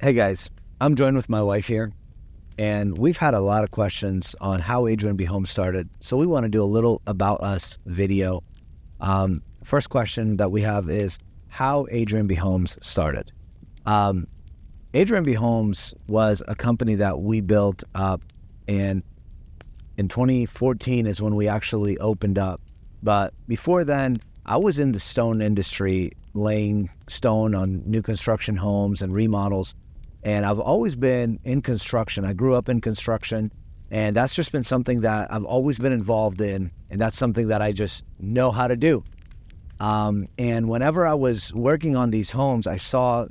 Hey guys, I'm joined with my wife here, and we've had a lot of questions on how Adrian B Homes started. So we want to do a little about us video. First question that we have is how Adrian B Homes started. Adrian B Homes was a company that we built up, and in 2014 is when we actually opened up. But before then, I was in the stone industry, laying stone on new construction homes and remodels. And I've always been in construction. I grew up in construction, and that's just been something that I've always been involved in. And that's something that I just know how to do. And whenever I was working on these homes, I saw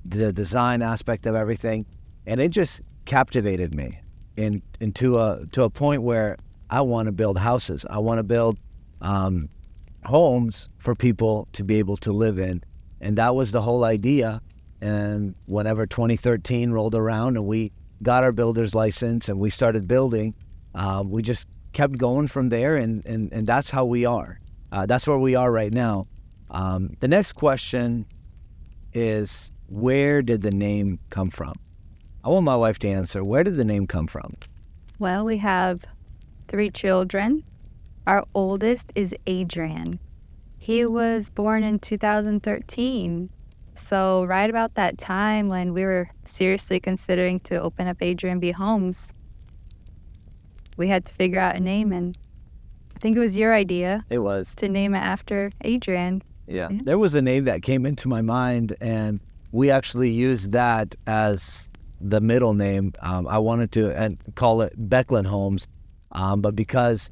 the design aspect of everything, and it just captivated me to a point where I want to build houses. I want to build homes for people to be able to live in. And that was the whole idea. And whenever 2013 rolled around and we got our builder's license and we started building, we just kept going from there, and that's how we are. That's where we are right now. The next question is, where did the name come from? I want my wife to answer. Where did the name come from? Well, we have 3 children. Our oldest is Adrian. He was born in 2013. So right about that time when we were seriously considering to open up Adrian B Homes, we had to figure out a name, and I think it was your idea. It was. To name it after Adrian. Yeah. There was a name that came into my mind, and we actually used that as the middle name. I wanted to call it Becklin Homes, but because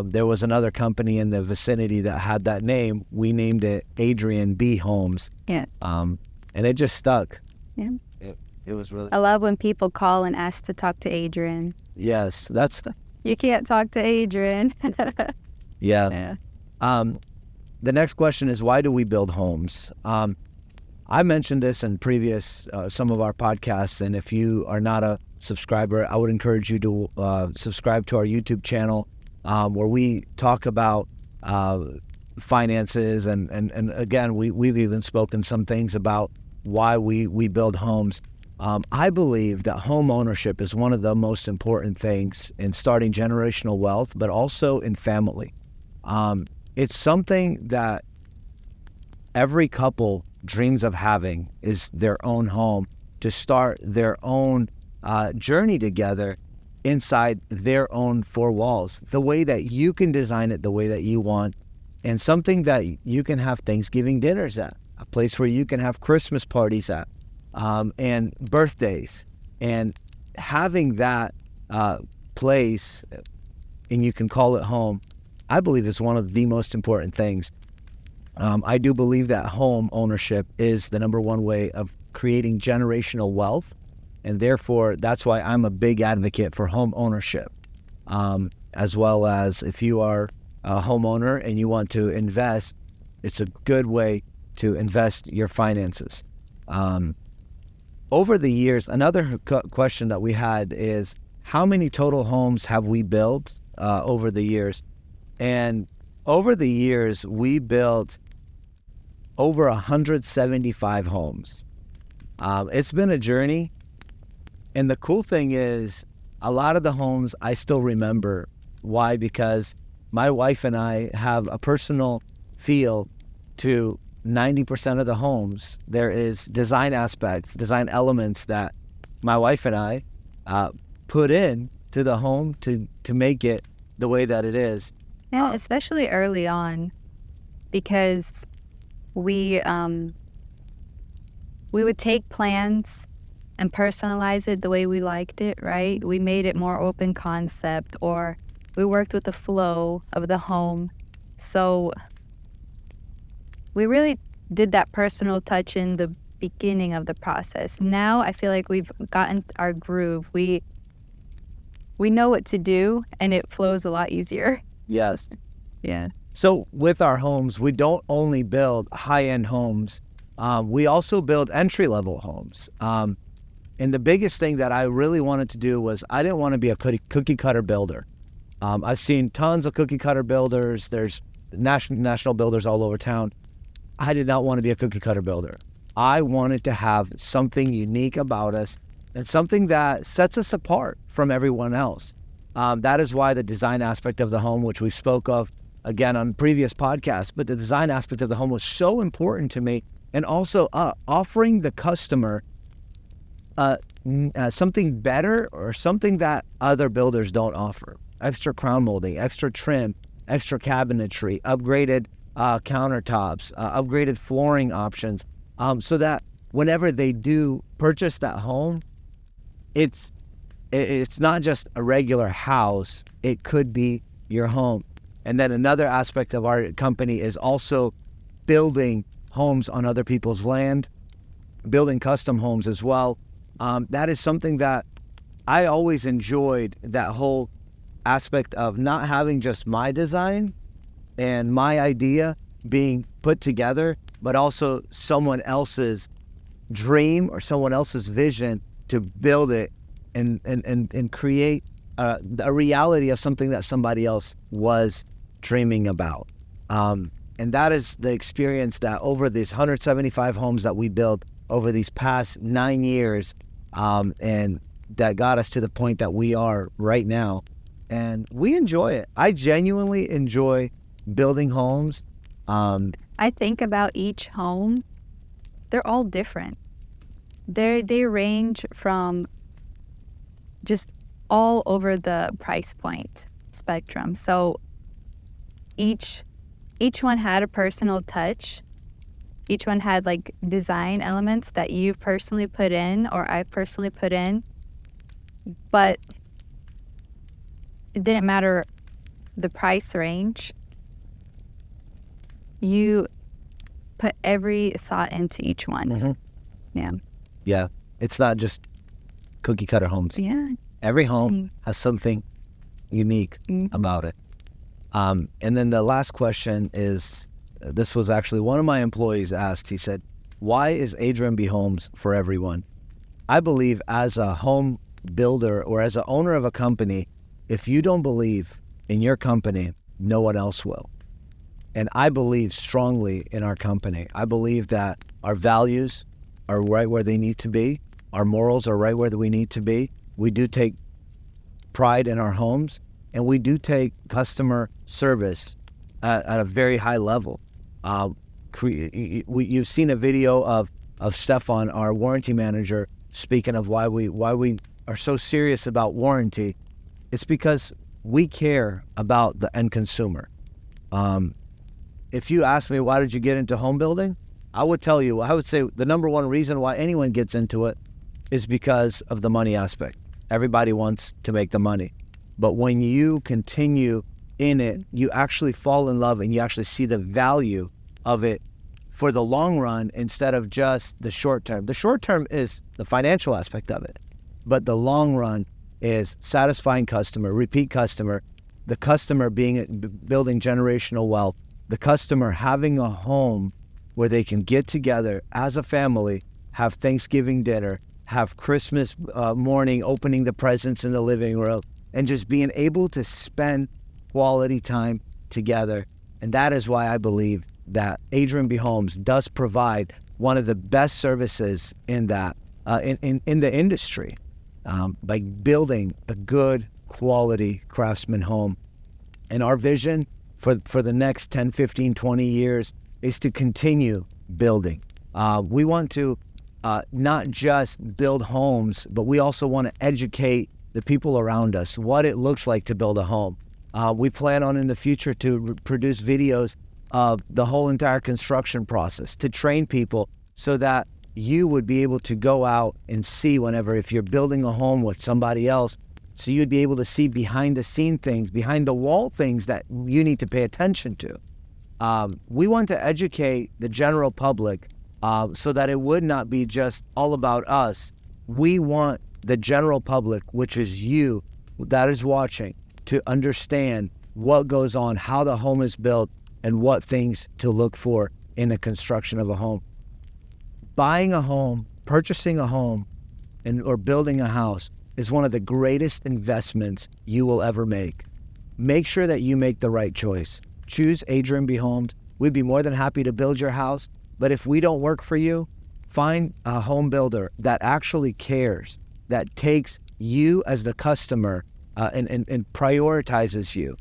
there was another company in the vicinity that had that name, we named it Adrian B Homes. Yeah. And it just stuck. Yeah. It was really... I love when people call and ask to talk to Adrian. Yes, that's... You can't talk to Adrian. Yeah. The next question is, why do we build homes? I mentioned this in previous, some of our podcasts, and if you are not a subscriber, I would encourage you to subscribe to our YouTube channel, where we talk about finances, and again, we've even spoken some things about why we build homes. I believe that home ownership is one of the most important things in starting generational wealth, but also in family. It's something that every couple dreams of having, is their own home, to start their own journey together inside their own 4 walls, the way that you can design it the way that you want, and something that you can have Thanksgiving dinners at, a place where you can have Christmas parties at, and birthdays, and having that place, and you can call it home, I believe is one of the most important things. I do believe that home ownership is the number one way of creating generational wealth, and therefore that's why I'm a big advocate for home ownership, as well as if you are a homeowner and you want to invest, it's a good way to invest your finances. Over the years, another question that we had is, how many total homes have we built over the years? And over the years, we built over 175 homes. It's been a journey. And the cool thing is, a lot of the homes I still remember. Why? Because my wife and I have a personal feel to 90% of the homes. There is design aspects, design elements that my wife and I put in to the home to make it the way that it is. Yeah, especially early on, because we would take plans and personalize it the way we liked it, right? We made it more open concept, or we worked with the flow of the home. So we really did that personal touch in the beginning of the process. Now I feel like we've gotten our groove. We know what to do, and it flows a lot easier. Yes. Yeah. So with our homes, we don't only build high-end homes, we also build entry-level homes. And the biggest thing that I really wanted to do was, I didn't want to be a cookie cutter builder. I've seen tons of cookie cutter builders. There's national builders all over town. I did not want to be a cookie cutter builder. I wanted to have something unique about us and something that sets us apart from everyone else. That is why the design aspect of the home, which we spoke of again on previous podcasts, but the design aspect of the home was so important to me. And also offering the customer something better or something that other builders don't offer. Extra crown molding, extra trim, extra cabinetry, upgraded countertops, upgraded flooring options, so that whenever they do purchase that home, it's not just a regular house, it could be your home. And then another aspect of our company is also building homes on other people's land, building custom homes as well. That is something that I always enjoyed, that whole aspect of not having just my design and my idea being put together, but also someone else's dream or someone else's vision to build it and create a reality of something that somebody else was dreaming about. And that is the experience that over these 175 homes that we built over these past 9 years, and that got us to the point that we are right now. And we enjoy it. I genuinely enjoy building homes. I think about each home, they're all different. They range from just all over the price point spectrum. So each one had a personal touch. Each one had like design elements that you've personally put in or I personally put in. But it didn't matter the price range. You put every thought into each one. Mm-hmm. Yeah. Yeah. It's not just cookie cutter homes. Yeah. Every home has something unique about it. And then the last question is, this was actually one of my employees asked. He said, why is Adrian B Homes for everyone? I believe as a home builder or as an owner of a company, if you don't believe in your company, no one else will. And I believe strongly in our company. I believe that our values are right where they need to be. Our morals are right where we need to be. We do take pride in our homes, and we do take customer service at a very high level. You've seen a video of Stefan, our warranty manager, speaking of why we are so serious about warranty. It's because we care about the end consumer. If you ask me, why did you get into home building? I would say the number one reason why anyone gets into it is because of the money aspect. Everybody wants to make the money. But when you continue in it, you actually fall in love and you actually see the value of it for the long run instead of just the short term. The short term is the financial aspect of it, but the long run is satisfying customer, repeat customer, the customer building generational wealth, the customer having a home where they can get together as a family, have Thanksgiving dinner, have Christmas morning, opening the presents in the living room, and just being able to spend quality time together. And that is why I believe that Adrian B Homes does provide one of the best services in that in the industry, by building a good quality craftsman home. And our vision for the next 10, 15, 20 years is to continue building. We want to not just build homes, but we also want to educate the people around us what it looks like to build a home. We plan on in the future to produce videos of the whole entire construction process, to train people so that you would be able to go out and see if you're building a home with somebody else, so you'd be able to see behind the scene things, behind the wall things that you need to pay attention to. We want to educate the general public so that it would not be just all about us. We want the general public, which is you that is watching, to understand what goes on, how the home is built, and what things to look for in the construction of a home. Buying a home, purchasing a home, or building a house is one of the greatest investments you will ever make. Make sure that you make the right choice. Choose Adrian B Homes. We'd be more than happy to build your house, but if we don't work for you, Find a home builder that actually cares, that takes you as the customer and prioritizes you.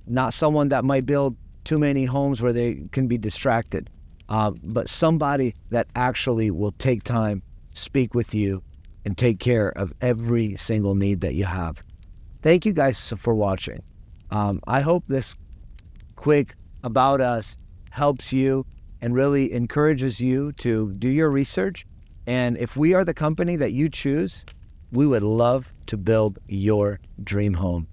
Not someone that might build too many homes where they can be distracted, but somebody that actually will take time, speak with you, and take care of every single need that you have. Thank you guys for watching. I hope this quick about us helps you and really encourages you to do your research. And if we are the company that you choose, we would love to build your dream home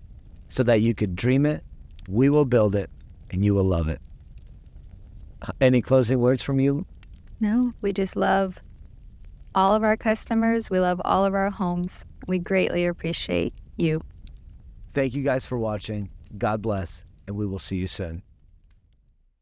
so that you could dream it, we will build it, and you will love it. Any closing words from you? No, we just love all of our customers. We love all of our homes. We greatly appreciate you. Thank you guys for watching. God bless, and we will see you soon.